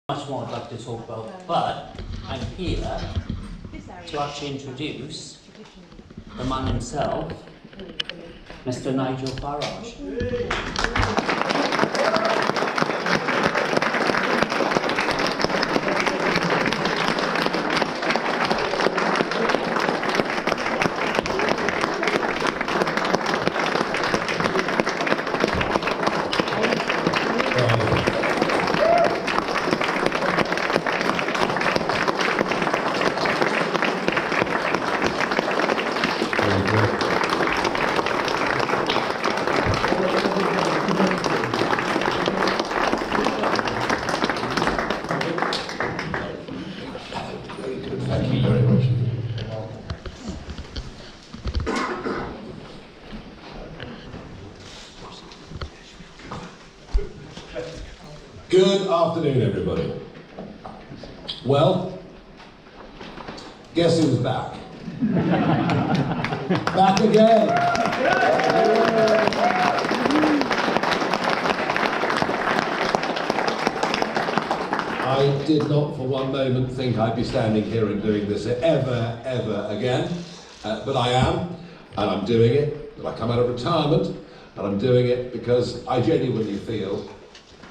Much more I'd like to talk about, but I'm here to actually introduce the man himself, Mr. Nigel Farage. Thank you very much. Good afternoon, everybody. Well, guess who's back? Back again. I did not for one moment think I'd be standing here and doing this ever again, but I am, and I'm doing it. And I come out of retirement, and I'm doing it because I genuinely feel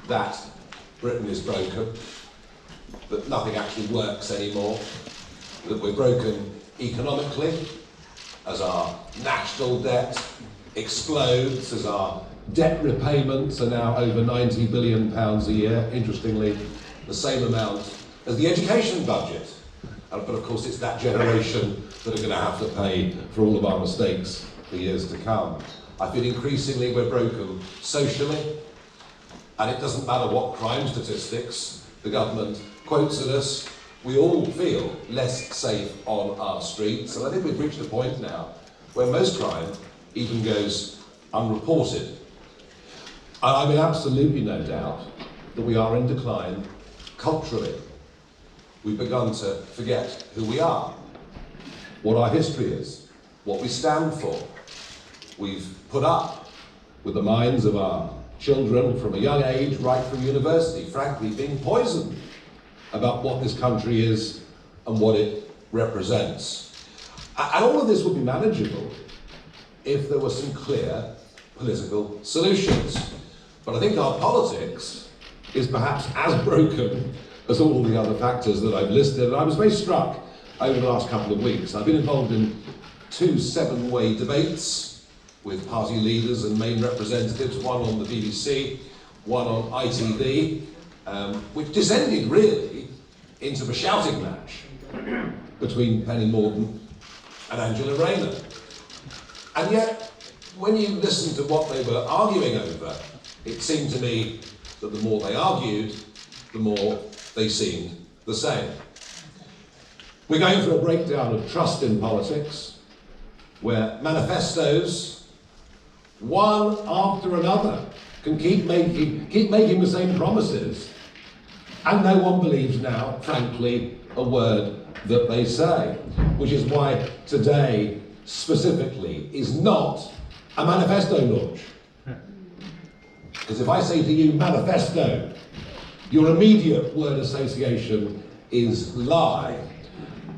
that Britain is broken, that nothing actually works anymore, that we're broken economically, as our national debt explodes, as our debt repayments are now over £90 billion a year, interestingly, the same amount as the education budget. But of course it's that generation that are going to have to pay for all of our mistakes for years to come. I feel increasingly we're broken socially, and it doesn't matter what crime statistics the government quotes at us, we all feel less safe on our streets, and I think we've reached a point now where most crime even goes unreported. And I'm in absolutely no doubt that we are in decline culturally. We've begun to forget who we are, what our history is, what we stand for. We've put up with the minds of our children from a young age, right from university, frankly being poisoned about what this country is and what it represents. And all of this would be manageable if there were some clear political solutions. But I think our politics is perhaps as broken as all the other factors that I've listed. And I was very struck over the last couple of weeks. I've been involved in 2 7-way debates with party leaders and main representatives, one on the BBC, one on ITV, which descended really into a shouting match between Penny Mordaunt and Angela Rayner. And yet, when you listen to what they were arguing over, it seemed to me that the more they argued, the more they seemed the same. We're going through a breakdown of trust in politics, where manifestos, one after another, can keep making the same promises, and no one believes now, frankly, a word that they say, which is why today, specifically, is not a manifesto launch. Because if I say to you, manifesto, your immediate word association is lie,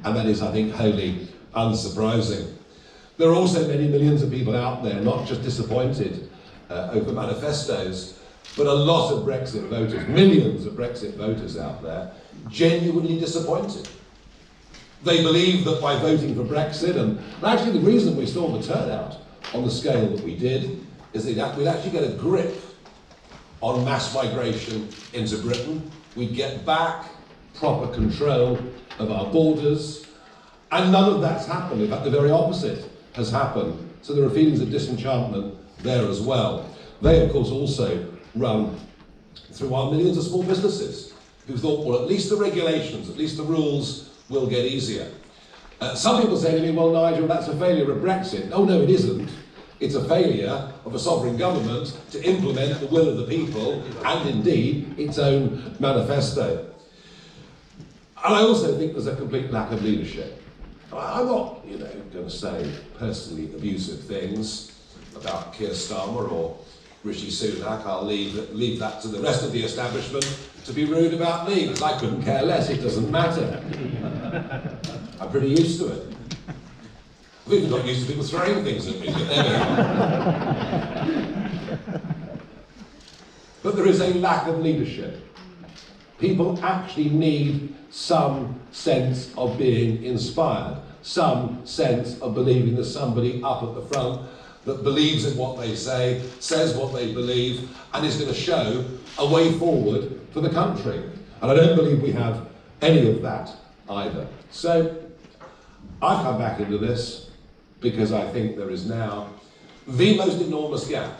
and that is, I think, wholly unsurprising. There are also many millions of people out there not just disappointed over manifestos, but a lot of Brexit voters, millions of Brexit voters out there, genuinely disappointed. They believe that by voting for Brexit, and actually the reason we saw the turnout on the scale that we did, is that we'd actually get a grip on mass migration into Britain. We'd get back proper control of our borders, and none of that's happened. In fact, the very opposite has happened. So there are feelings of disenchantment there as well. They, of course, also run through our millions of small businesses who thought, well, at least the regulations, at least the rules will get easier. Some people say to me, well, Nigel, that's a failure of Brexit. Oh, no, it isn't. It's a failure of a sovereign government to implement the will of the people and indeed its own manifesto. And I also think there's a complete lack of leadership. I'm not, going to say personally abusive things about Keir Starmer or Rishi Sunak, I'll leave that to the rest of the establishment to be rude about me, because I couldn't care less, it doesn't matter. I'm pretty used to it. I've even got used to people throwing things at me, but there we are. But there is a lack of leadership. People actually need some sense of being inspired, some sense of believing there's somebody up at the front that believes in what they say, says what they believe, and is going to show a way forward for the country. And I don't believe we have any of that either. So I've come back into this because I think there is now the most enormous gap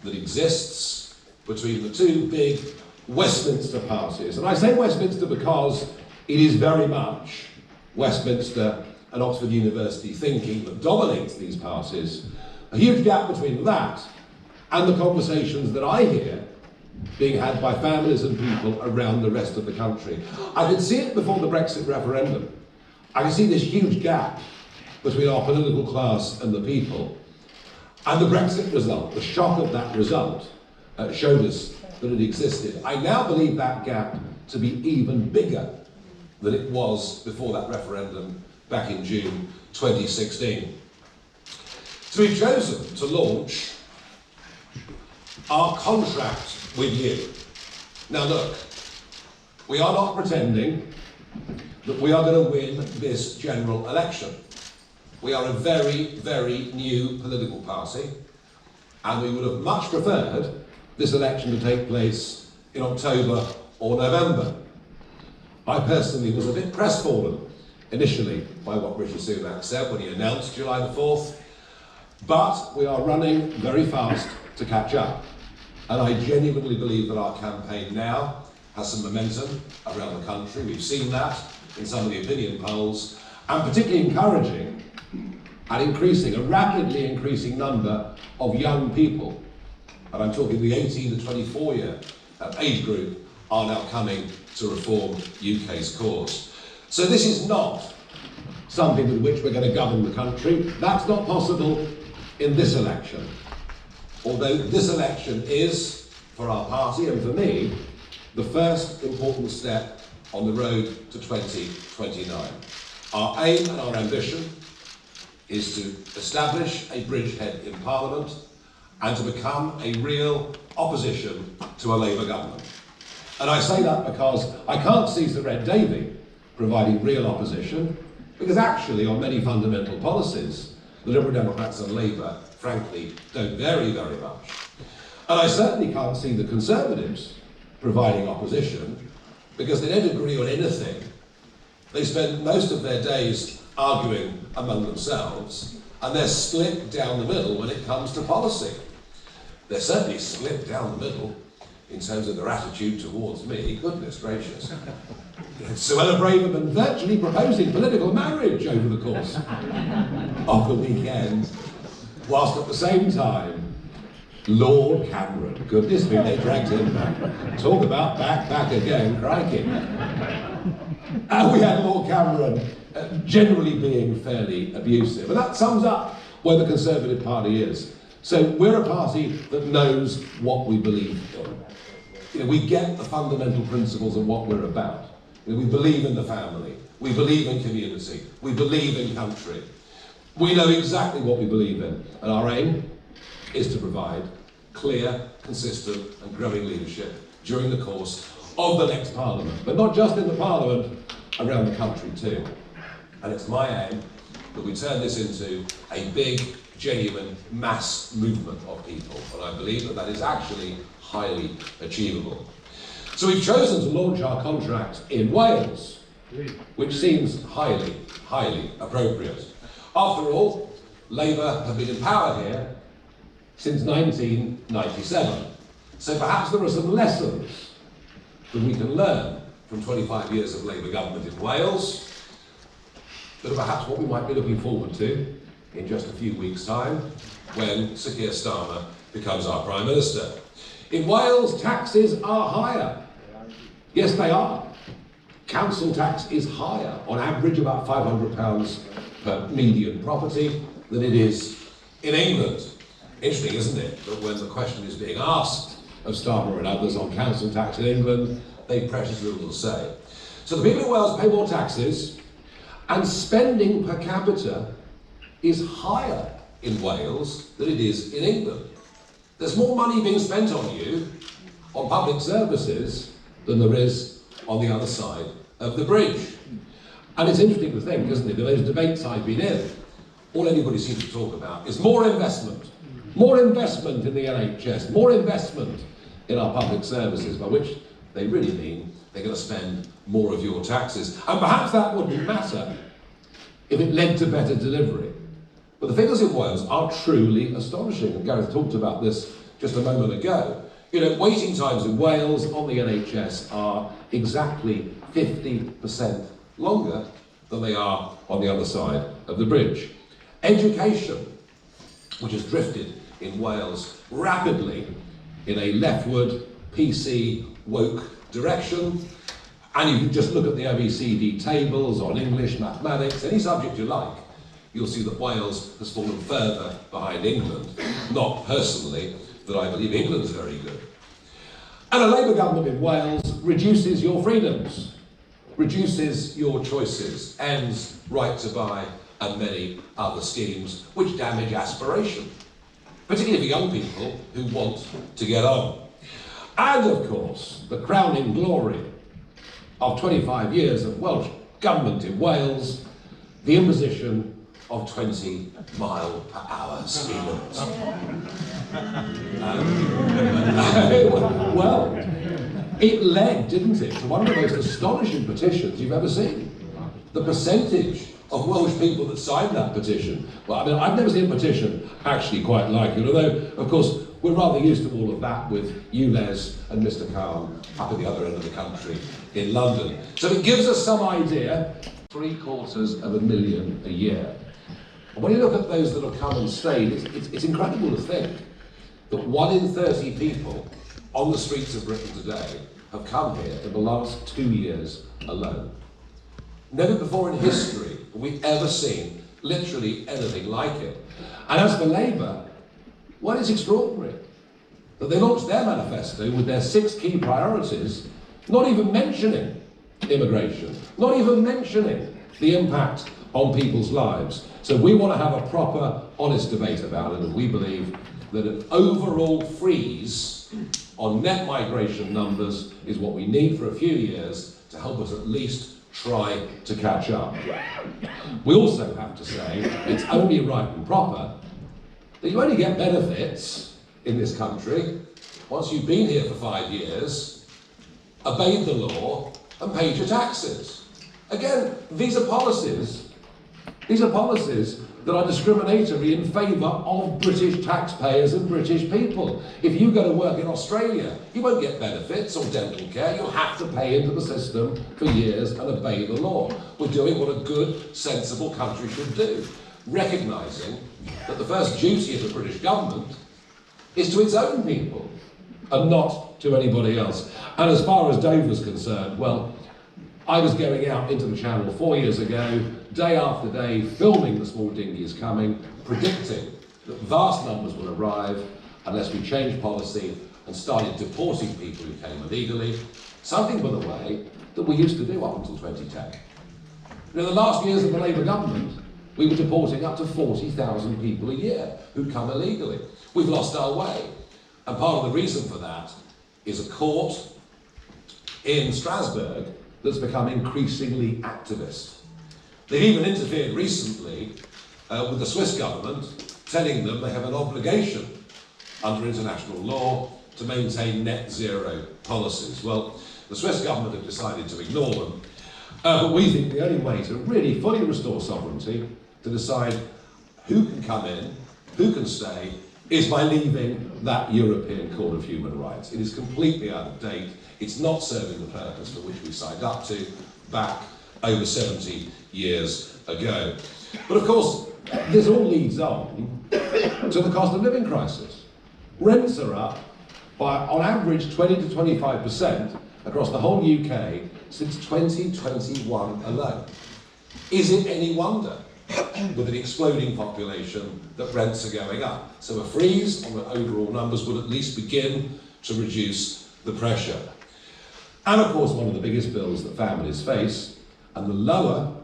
that exists between the two big Westminster parties. And I say Westminster because it is very much Westminster and Oxford University thinking that dominates these parties. A huge gap between that and the conversations that I hear being had by families and people around the rest of the country. I could see it before the Brexit referendum. I can see this huge gap between our political class and the people. And the Brexit result, the shock of that result, showed us that it existed. I now believe that gap to be even bigger than it was before that referendum back in June 2016. So we've chosen to launch our contract with you. Now look, we are not pretending that we are going to win this general election. We are a very, very new political party, and we would have much preferred this election to take place in October or November. I personally was a bit crestfallen initially by what Rishi Sunak said when he announced July the 4th, but we are running very fast to catch up. And I genuinely believe that our campaign now has some momentum around the country. We've seen that in some of the opinion polls, and particularly encouraging and a rapidly increasing number of young people, and I'm talking the 18 to 24 year age group, are now coming to reform UK's cause. So this is not something with which we're going to govern the country. That's not possible in this election. Although this election is, for our party and for me, the first important step on the road to 2029. Our aim and our ambition is to establish a bridgehead in Parliament and to become a real opposition to a Labour government. And I say that because I can't see Sir Ed Davey providing real opposition, because actually on many fundamental policies, the Liberal Democrats and Labour, frankly, don't vary very much. And I certainly can't see the Conservatives providing opposition, because they don't agree on anything. They spend most of their days arguing among themselves, and they're split down the middle when it comes to policy. They're certainly split down the middle in terms of their attitude towards me. Goodness gracious. Suella Braverman virtually proposing political marriage over the course of the weekend, whilst at the same time, Lord Cameron, goodness me, they dragged him back. Talk about back again, crikey. And we had Lord Cameron generally being fairly abusive. And that sums up where the Conservative Party is. So we're a party that knows what we believe in. We get the fundamental principles of what we're about. We believe in the family, we believe in community, we believe in country. We know exactly what we believe in, and our aim is to provide clear, consistent and growing leadership during the course of the next Parliament, but not just in the Parliament, around the country too. And it's my aim that we turn this into a big, genuine mass movement of people, and I believe that that is actually highly achievable. So we've chosen to launch our contract in Wales, which seems highly, highly appropriate. After all, Labour have been in power here since 1997. So perhaps there are some lessons that we can learn from 25 years of Labour government in Wales, that are perhaps what we might be looking forward to in just a few weeks' time, when Sir Keir Starmer becomes our Prime Minister. In Wales, taxes are higher. Yes, they are. Council tax is higher, on average about £500 per median property, than it is in England. Interesting, isn't it, that when the question is being asked of Starmer and others on council tax in England, they precious little to say. So the people in Wales pay more taxes, and spending per capita is higher in Wales than it is in England. There's more money being spent on you, on public services, than there is on the other side of the bridge. And it's interesting to think, isn't it, that those debates I've been in, all anybody seems to talk about is more investment in the NHS, more investment in our public services, by which they really mean they're going to spend more of your taxes. And perhaps that wouldn't matter if it led to better delivery. But the figures in Wales are truly astonishing, and Gareth talked about this just a moment ago. You know, waiting times in Wales on the NHS are exactly 50% longer than they are on the other side of the bridge. Education, which has drifted in Wales rapidly in a leftward, PC, woke direction, and you can just look at the OECD tables on English, mathematics, any subject you like, you'll see that Wales has fallen further behind England. Not personally that I believe England's very good. And a Labour government in Wales reduces your freedoms, reduces your choices, ends right to buy and many other schemes which damage aspiration, particularly for young people who want to get on. And of course, the crowning glory of 25 years of Welsh government in Wales, the imposition of 20-mile-per-hour speed limits. Well, it led, didn't it, to one of the most astonishing petitions you've ever seen. The percentage of Welsh people that signed that petition. Well, I mean, I've never seen a petition actually quite like it, although, of course, we're rather used to all of that with you, Les, and Mr. Khan up at the other end of the country in London. So it gives us some idea, 750,000 a year. And when you look at those that have come and stayed, it's incredible to think that 1 in 30 people on the streets of Britain today have come here in the last 2 years alone. Never before in history have we ever seen literally anything like it. And as for Labour, well, it's extraordinary that they launched their manifesto with their 6 key priorities, not even mentioning immigration, not even mentioning the impact on people's lives. So we want to have a proper, honest debate about it, and we believe that an overall freeze on net migration numbers is what we need for a few years to help us at least try to catch up. We also have to say it's only right and proper that you only get benefits in this country once you've been here for 5 years, obeyed the law, and paid your taxes. Again, these are policies that are discriminatory in favour of British taxpayers and British people. If you go to work in Australia, you won't get benefits or dental care. You'll have to pay into the system for years and obey the law. We're doing what a good, sensible country should do, recognising that the first duty of the British government is to its own people and not to anybody else. And as far as Dover's concerned, well, I was going out into the Channel 4 years ago, day after day, filming the small dinghies coming, predicting that vast numbers will arrive unless we change policy and started deporting people who came illegally, something, by the way, that we used to do up until 2010. In the last years of the Labour government, we were deporting up to 40,000 people a year who'd come illegally. We've lost our way. And part of the reason for that is a court in Strasbourg that's become increasingly activist. They've even interfered recently with the Swiss government, telling them they have an obligation under international law to maintain net zero policies. Well, the Swiss government have decided to ignore them, but we think the only way to really fully restore sovereignty, to decide who can come in, who can stay, is by leaving that European Court of Human Rights. It is completely out of date. It's not serving the purpose for which we signed up to back over 70 years ago. But of course, this all leads on to the cost of living crisis. Rents are up by, on average, 20 to 25% across the whole UK since 2021 alone. Is it any wonder with an exploding population that rents are going up. So a freeze on the overall numbers would at least begin to reduce the pressure. And of course, one of the biggest bills that families face, and the lower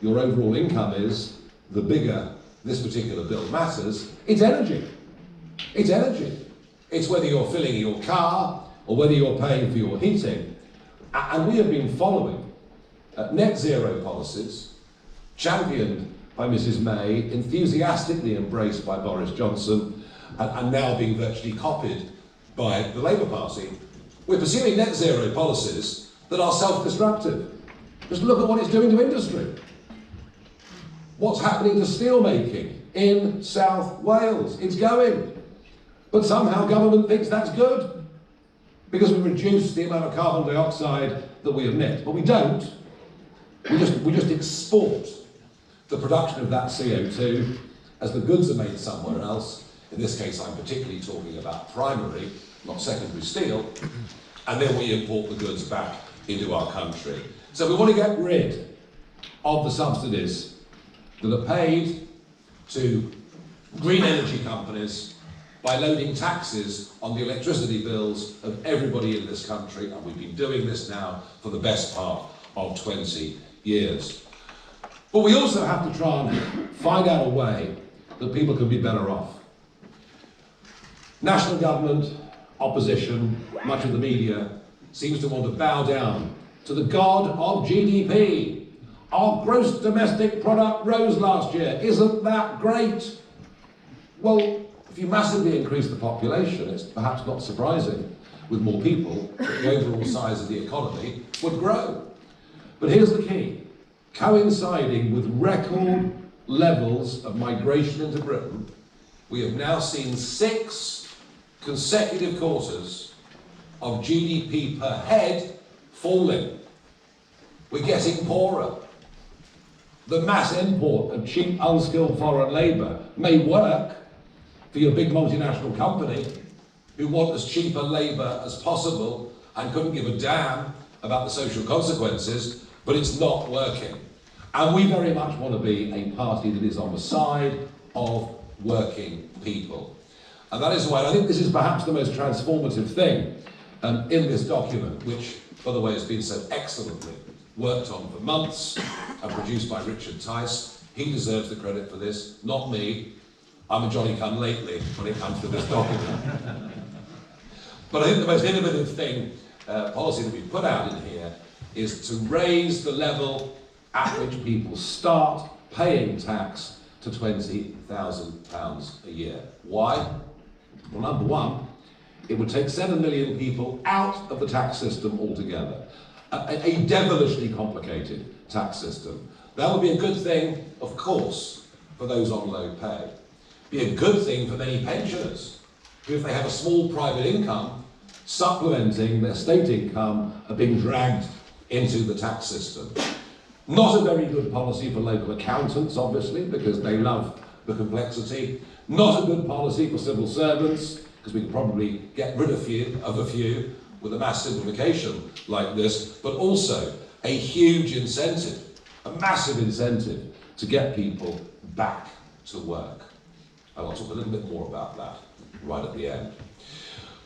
your overall income is, the bigger this particular bill matters, it's energy. It's energy. It's whether you're filling your car or whether you're paying for your heating. And we have been following net zero policies, championed by Mrs May, enthusiastically embraced by Boris Johnson, and now being virtually copied by the Labour Party. We're pursuing net zero policies that are self-destructive. Just look at what it's doing to industry. What's happening to steel making in South Wales? It's going. But somehow government thinks that's good because we reduce the amount of carbon dioxide that we emit. But we don't. We just export the production of that CO2 as the goods are made somewhere else. In this case, I'm particularly talking about primary, not secondary steel. And then we import the goods back into our country. So we want to get rid of the subsidies that are paid to green energy companies by loading taxes on the electricity bills of everybody in this country, and we've been doing this now for the best part of 20 years. But we also have to try and find out a way that people can be better off. National government, opposition, much of the media seems to want to bow down to the god of GDP. Our gross domestic product rose last year. Isn't that great? Well, if you massively increase the population, it's perhaps not surprising with more people that the overall size of the economy would grow. But here's the key. Coinciding with record levels of migration into Britain, we have now seen 6 consecutive quarters of GDP per head falling. We're getting poorer. The mass import of cheap, unskilled foreign labour may work for your big multinational company who want as cheap a labour as possible and couldn't give a damn about the social consequences, but it's not working. And we very much want to be a party that is on the side of working people. And that is why I think this is perhaps the most transformative thing in this document, which, by the way, has been so excellently worked on for months and produced by Richard Tice. He deserves the credit for this, not me. I'm a Johnny-come-lately when it comes to this document. But I think the most innovative thing, policy that we've put out in here, is to raise the level at which people start paying tax to £20,000 a year. Why? Well, number one, it would take 7 million people out of the tax system altogether. A devilishly complicated tax system. That would be a good thing, of course, for those on low pay. Be a good thing for many pensioners, who, if they have a small private income, supplementing their state income, are being dragged into the tax system. Not a very good policy for local accountants, obviously, because they love the complexity. Not a good policy for civil servants, because we can probably get rid of a few with a mass simplification like this, but also a huge incentive, a massive incentive to get people back to work. And I'll talk a little bit more about that right at the end.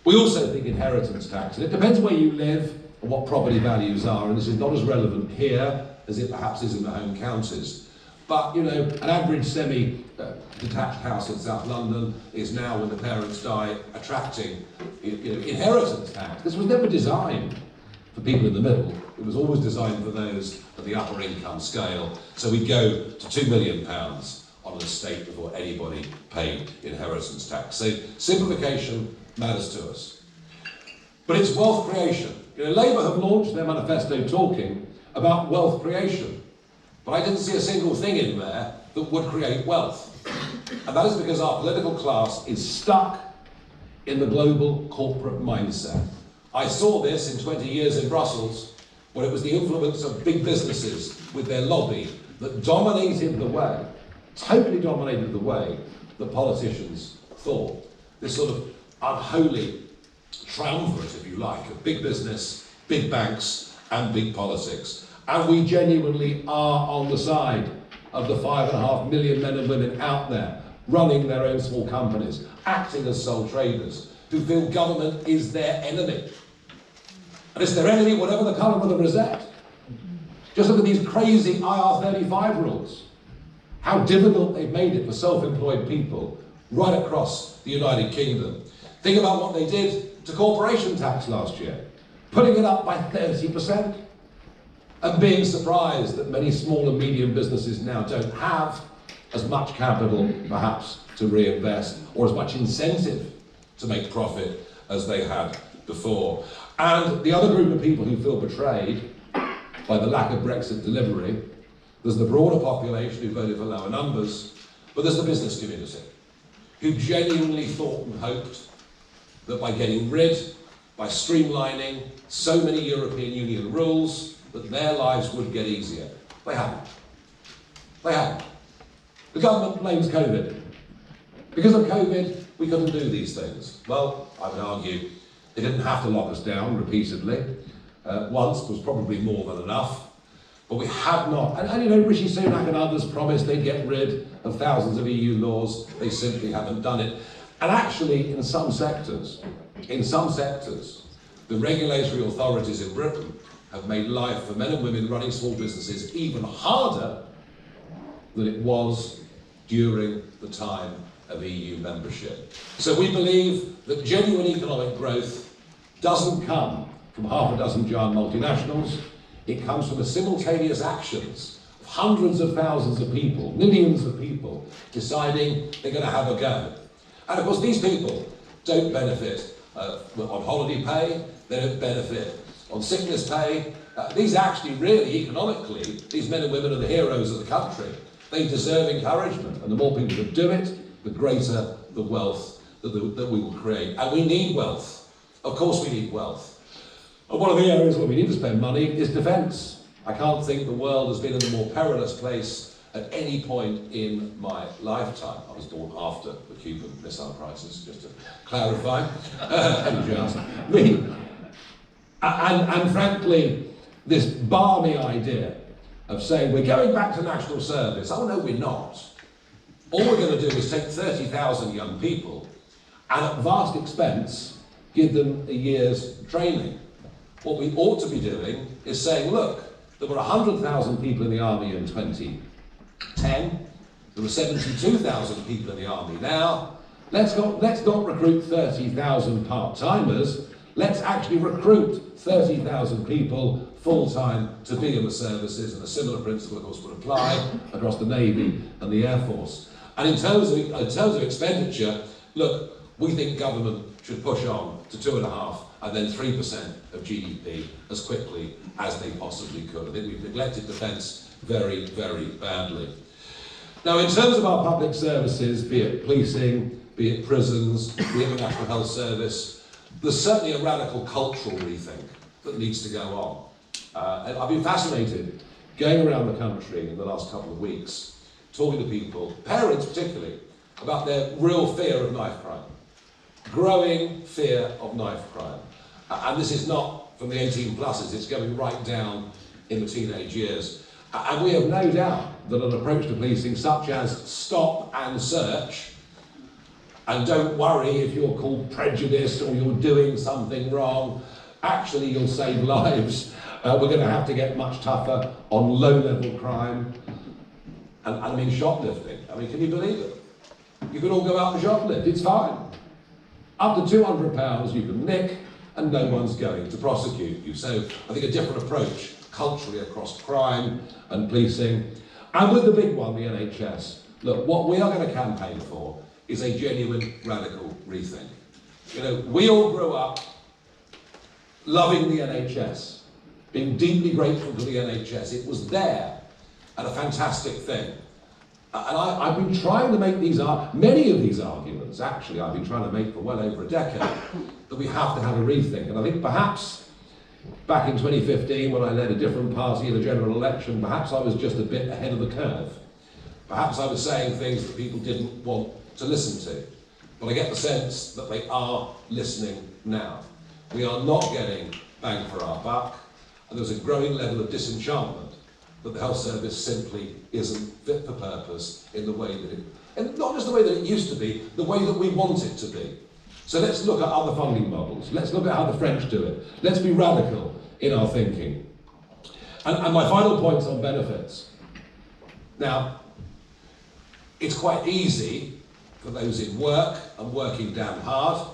We also think inheritance tax, and it depends where you live and what property values are, and this is not as relevant here as it perhaps is in the home counties. But, you know, an average semi-detached house in South London is now, when the parents die, attracting inheritance tax. This was never designed for people in the middle. It was always designed for those at the upper income scale. So we go to £2 million on an estate before anybody paid inheritance tax. So simplification matters to us. But it's wealth creation. You know, Labour have launched their manifesto talking about wealth creation. But I didn't see a single thing in there that would create wealth. And that is because our political class is stuck in the global corporate mindset. I saw this in 20 years in Brussels, where it was the influence of big businesses with their lobby that dominated the way, totally dominated the way that politicians thought. This sort of unholy triumvirate, if you like, of big business, big banks, and big politics. And we genuinely are on the side of the 5.5 million men and women out there running their own small companies, acting as sole traders, who feel government is their enemy. And it's their enemy whatever the colour of the rosette. Just look at these crazy IR35 rules. How difficult they've made it for self-employed people right across the United Kingdom. Think about what they did to corporation tax last year, putting it up by 30%, and being surprised that many small and medium businesses now don't have as much capital, perhaps, to reinvest, or as much incentive to make profit as they had before. And the other group of people who feel betrayed by the lack of Brexit delivery, there's the broader population who voted for lower numbers, but there's the business community, who genuinely thought and hoped that by getting rid, by streamlining so many European Union rules, that their lives would get easier. They haven't. They haven't. The government blames COVID. Because of COVID, we couldn't do these things. Well, I would argue they didn't have to lock us down repeatedly. Once was probably more than enough. But we have not. And you know, Rishi Sunak and others promised they'd get rid of thousands of EU laws. They simply haven't done it. And actually, in some sectors, the regulatory authorities in Britain have made life for men and women running small businesses even harder than it was during the time of EU membership. So we believe that genuine economic growth doesn't come from half a dozen giant multinationals. It comes from the simultaneous actions of hundreds of thousands of people, millions of people, deciding they're going to have a go. And of course, these people don't benefit on holiday pay, they don't benefit on sickness pay. These actually really, economically, these men and women are the heroes of the country. They deserve encouragement, and the more people that do it, the greater the wealth that we will create. And we need wealth. Of course we need wealth. And one of the areas where we need to spend money is defence. I can't think the world has been in a more perilous place at any point in my lifetime. I was born after the Cuban Missile Crisis, just to clarify. And frankly, this balmy idea of saying we're going back to national service. Oh no, we're not. All we're going to do is take 30,000 young people and at vast expense give them a year's training. What we ought to be doing is saying, look, there were 100,000 people in the army in 2010. There were 72,000 people in the army now. Let's not recruit 30,000 part-timers. Let's actually recruit 30,000 people full-time to be in the services, and a similar principle, of course, would apply across the Navy and the Air Force. And in terms of expenditure, look, we think government should push on to 2.5% and then 3% of GDP as quickly as they possibly could. I think we've neglected defence very, very badly. Now, in terms of our public services, be it policing, be it prisons, be it the National Health Service, there's certainly a radical cultural rethink that needs to go on. And I've been fascinated going around the country in the last couple of weeks, talking to people, parents particularly, about their real fear of knife crime. Growing fear of knife crime. And this is not from the 18 pluses, it's going right down in the teenage years. And we have no doubt that an approach to policing such as stop and search, and don't worry if you're called prejudiced or you're doing something wrong, actually you'll save lives. We're going to have to get much tougher on low-level crime. And I mean shoplifting. I mean, can you believe it? You can all go out and shoplift, it's fine. Up to £200 you can nick and no one's going to prosecute you. So I think a different approach culturally across crime and policing. And with the big one, the NHS. Look, what we are going to campaign for is a genuine radical rethink. You know, we all grew up loving the NHS, being deeply grateful to the NHS. It was there and a fantastic thing. And I've been trying to make many of these arguments, actually, I've been trying to make for well over a decade, that we have to have a rethink. And I think perhaps back in 2015, when I led a different party in a general election, perhaps I was just a bit ahead of the curve. Perhaps I was saying things that people didn't want to listen to. But I get the sense that they are listening now. We are not getting bang for our buck, and there's a growing level of disenchantment that the health service simply isn't fit for purpose in the way that it, and not just the way that it used to be, the way that we want it to be. So let's look at other funding models. Let's look at how the French do it. Let's be radical in our thinking. And my final point's on benefits. Now, it's quite easy for those in work and working damn hard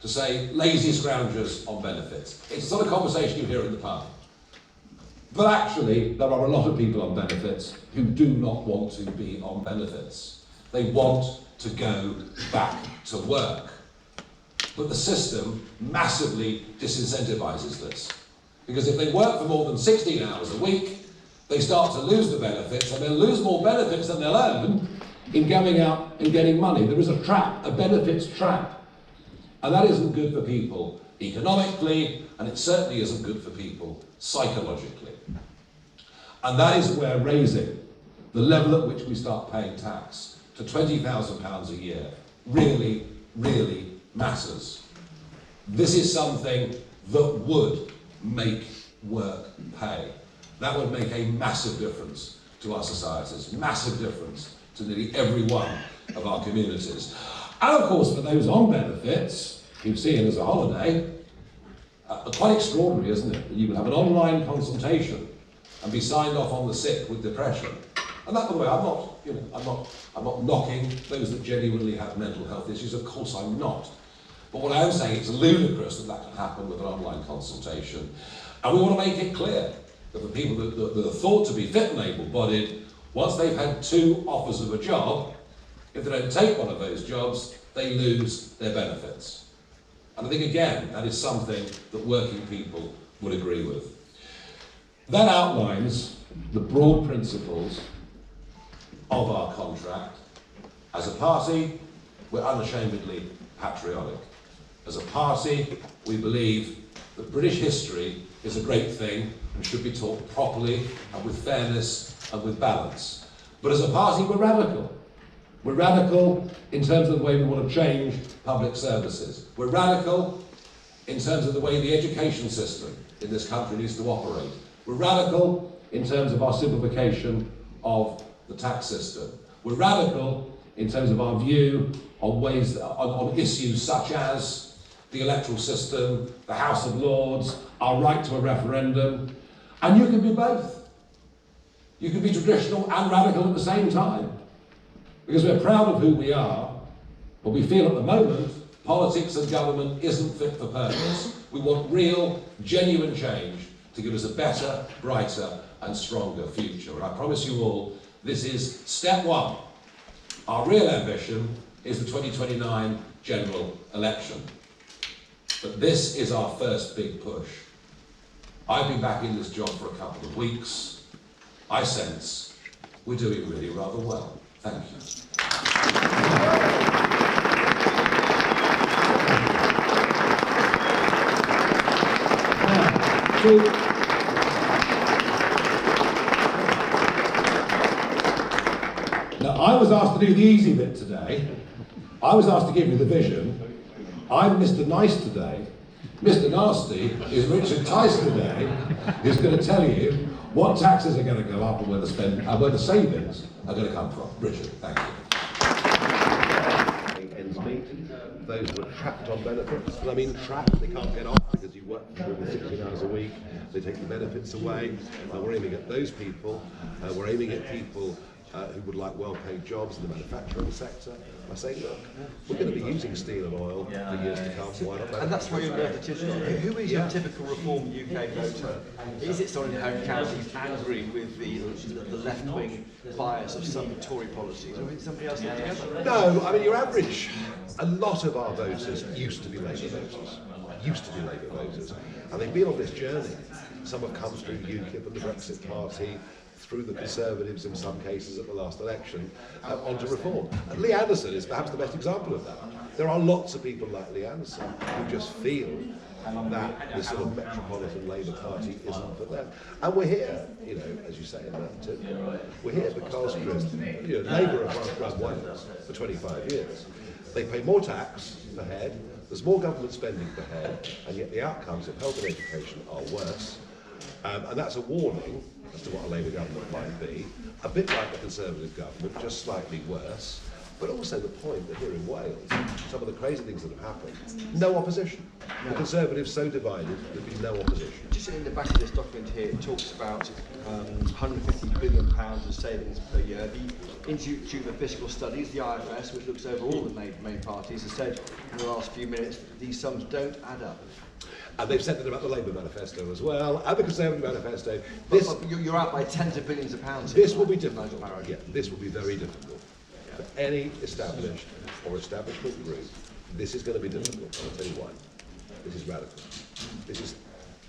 to say lazy scroungers on benefits. It's the sort of conversation you hear in the pub. But actually, there are a lot of people on benefits who do not want to be on benefits. They want to go back to work. But the system massively disincentivises this. Because if they work for more than 16 hours a week, they start to lose the benefits, and they'll lose more benefits than they'll earn in going out and getting money. There is a trap, a benefits trap. And that isn't good for people economically, and it certainly isn't good for people psychologically. And that is where raising the level at which we start paying tax to £20,000 a year really, really matters. This is something that would make work pay. That would make a massive difference to our societies, massive difference to nearly every one of our communities. And of course, for those on benefits, who see it as a holiday, quite extraordinary, isn't it? That you can have an online consultation and be signed off on the sick with depression. And that, by the way, I'm not knocking those that genuinely have mental health issues. Of course, I'm not. But what I am saying, it's ludicrous that that can happen with an online consultation. And we want to make it clear that the people that are thought to be fit and able-bodied, once they've had 2 offers of a job, if they don't take one of those jobs, they lose their benefits. And I think, again, that is something that working people would agree with. That outlines the broad principles of our contract. As a party, we're unashamedly patriotic. As a party, we believe that British history is a great thing and should be taught properly and with fairness and with balance. But as a party, we're radical. We're radical in terms of the way we want to change public services. We're radical in terms of the way the education system in this country needs to operate. We're radical in terms of our simplification of the tax system. We're radical in terms of our view on on issues such as the electoral system, the House of Lords, our right to a referendum. And you can be both. You can be traditional and radical at the same time. Because we're proud of who we are, but we feel at the moment politics and government isn't fit for purpose. We want real, genuine change to give us a better, brighter and stronger future. And I promise you all, this is step 1. Our real ambition is the 2029 general election. But this is our first big push. I've been back in this job for a couple of weeks. I sense we're doing really rather well. Thank you. Now, I was asked to do the easy bit today. I was asked to give you the vision. I'm Mr. Nice today. Mr. Nasty is Richard Tice today, who's going to tell you what taxes are going to go up and where the savings are going to come from. Richard, thank you. Ends meet. Those who are trapped on benefits, and I mean trapped, they can't get off because you work for more than 16 hours a week, they take the benefits away. We're aiming at those people. We're aiming at people who would like well-paid jobs in the manufacturing sector. I say, look, we're going to be using steel and oil for years to come, so why not? And that's why you're Merthyr Tydfil. Who is your typical Reform UK voter? Is it someone in home counties angry with the left-wing bias of some Tory policies, or is it somebody else altogether? No, I mean, your average, a lot of our voters used to be Labour voters, and they've been on this journey. Some have come through UKIP and the Brexit Party, through the Conservatives in some cases at the last election, onto reform. And Lee Anderson is perhaps the best example of that. There are lots of people like Lee Anderson who just feel that this sort of metropolitan Labour Party isn't for them. And we're here, you know, as you say in that too. We're here because Labour have run Wales for 25 years. They pay more tax per head, there's more government spending per head, and yet the outcomes of health and education are worse. And that's a warning as to what a Labour government might be, a bit like the Conservative government, just slightly worse, but also the point that here in Wales, some of the crazy things that have happened, no opposition. The Conservatives so divided, there'd be no opposition. Just in the back of this document here, it talks about £150 billion of savings per year. The Institute for Fiscal Studies, the IFS, which looks over all the main parties, has said in the last few minutes that these sums don't add up. And they've said that about the Labour manifesto as well, and the Conservative manifesto. You're out by tens of billions of pounds. This will be difficult. Yeah, this will be very difficult. For any established or establishment group, this is going to be difficult. I'll tell you why. This is radical. This is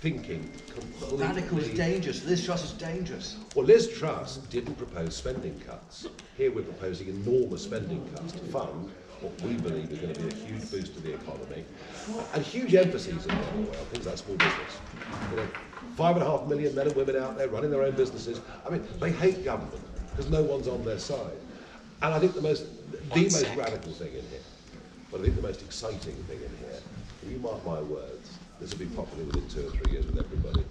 thinking completely... Radical is dangerous. Liz Truss is dangerous. Well, Liz Truss didn't propose spending cuts. Here we're proposing enormous spending cuts to fund what we believe is going to be a huge boost to the economy, and huge emphases in well, things like small business. You know, 5.5 million men and women out there running their own businesses. I mean, they hate government because no one's on their side. And I think the most radical thing in here, but I think the most exciting thing in here, if you mark my words, this will be popular within 2 or 3 years with everybody,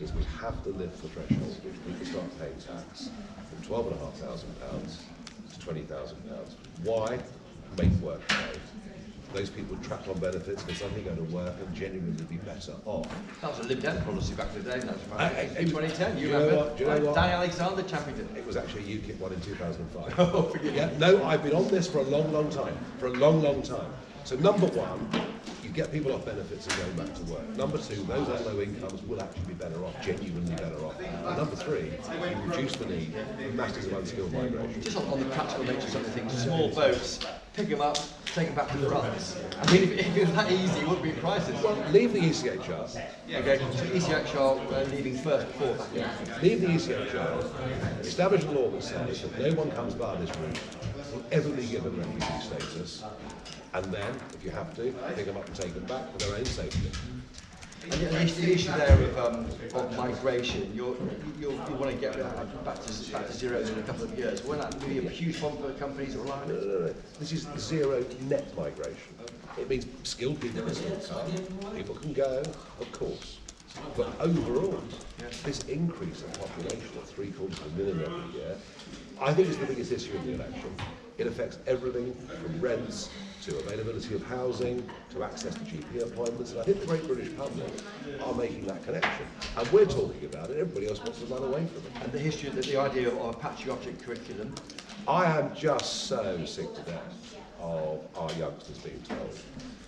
is we have to lift the threshold which people start paying tax from £12,500 to £20,000. Why? Make work pay. Those people trapped on benefits can suddenly go to work and genuinely be better off. That was a Lib Dem policy back in the day, that's right. In 2010, you remember? Do you know what? Danny Alexander championed it. It was actually a UKIP one in 2005. Oh, forgive me. Yeah, no, I've been on this for a long, long time. For a long, long time. So number one, you get people off benefits and going back to work. Number two, those at low incomes will actually be better off, genuinely better off. And number three, you reduce the need for masses of unskilled migration. Just on the practical nature of some of the things, small boats, pick them up, take them back to France. I mean, if it was that easy, it wouldn't be crisis. Well, leave the ECHR. Okay, so ECHR leaving first before that. Leave the ECHR, establish a law that says that no one comes by this route will ever be given refugee status, and then, if you have to, pick them up and take them back for their own safety. And the issue there of migration, you want to get back to zero in a couple of years. Won't that be a huge problem for companies or like No. This is zero net migration. It means skilled people can still come, people can go, of course. But overall, this increase in population of 750,000 every year, I think is the biggest issue in the election. It affects everything from rents to availability of housing to access to GP appointments, and I think the great British public are making that connection. And we're talking about it, everybody else wants to run away from it. And the history of the idea of a patriotic curriculum. I am just so sick to death of our youngsters being told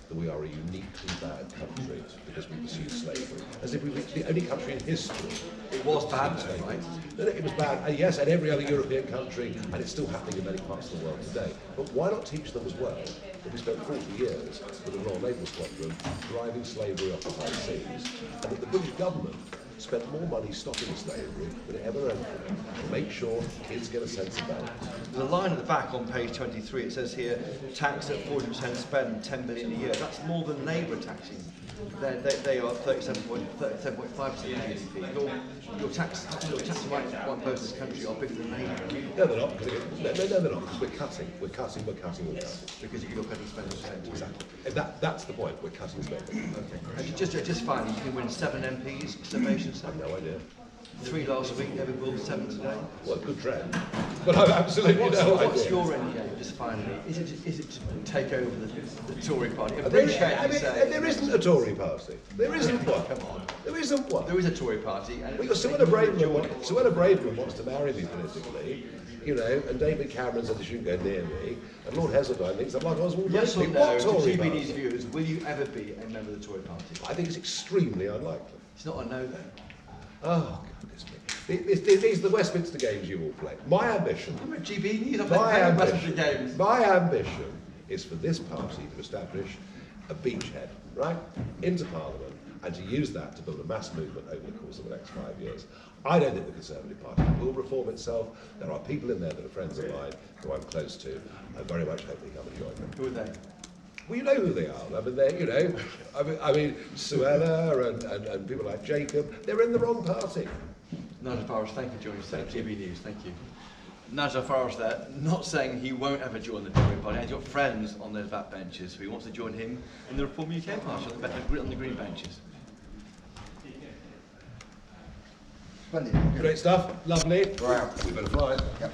that we are a uniquely bad country because we pursued slavery, as if we were the only country in history. It was bad, right? It was bad, and yes, and every other European country, and it's still happening in many parts of the world today. But why not teach them as well that we spent 40 years with the Royal Naval Squadron driving slavery off the high seas, and that the British government spent more money stopping slavery than it ever earned to make sure kids get a sense of balance. There's a line at the back on page 23, it says here, tax at 40% spend, 10 billion a year. That's more than Labour taxing. They are 37.5% of GDP. Your tax right one person in this country are bigger than Labour. No, they're not. No, they're not. Because we're cutting. Because you're cutting spending percentage. Exactly. And that's the point. We're cutting spending. Okay. And just finally, you can win 7 MPs, summation. I've no idea. 3 last week, Liverpool, 7 today. Well, good trend. But I've absolutely no idea. What's your end game, just finally? Is it to take over the Tory party? There isn't a Tory party. There isn't one. Come on. There isn't one. There is a Tory party. And Suella Braverman wants to marry me politically, you know, and David Cameron said they shouldn't go near me, and Lord Heseltine thinks I'm like Oswald Yes or Mosley. no, What to Tory TBD's party? viewers, will you ever be a member of the Tory party? I think it's extremely unlikely. It's not a no then. Oh, goodness me. These are the Westminster Games you all play. My ambition... I'm at GB News, I'm playing Westminster Games. My ambition is for this party to establish a beachhead, right, into Parliament, and to use that to build a mass movement over the course of the next 5 years. I don't think the Conservative Party will reform itself. There are people in there that are friends of mine who I'm close to. I very much hope they come and join me. Who are they? Well, you know who they are. I mean, they're, you know, I mean, Suella and people like Jacob, they're in the wrong party. Nigel Farage, thank you for joining us at GB News, thank you. Nigel Farage there, not saying he won't ever join the Tory party, and he's got friends on those backbenches, so he wants to join him in the Reform UK party on the green benches. Splendid. Great stuff. Lovely. We're out. We better fly. Yep.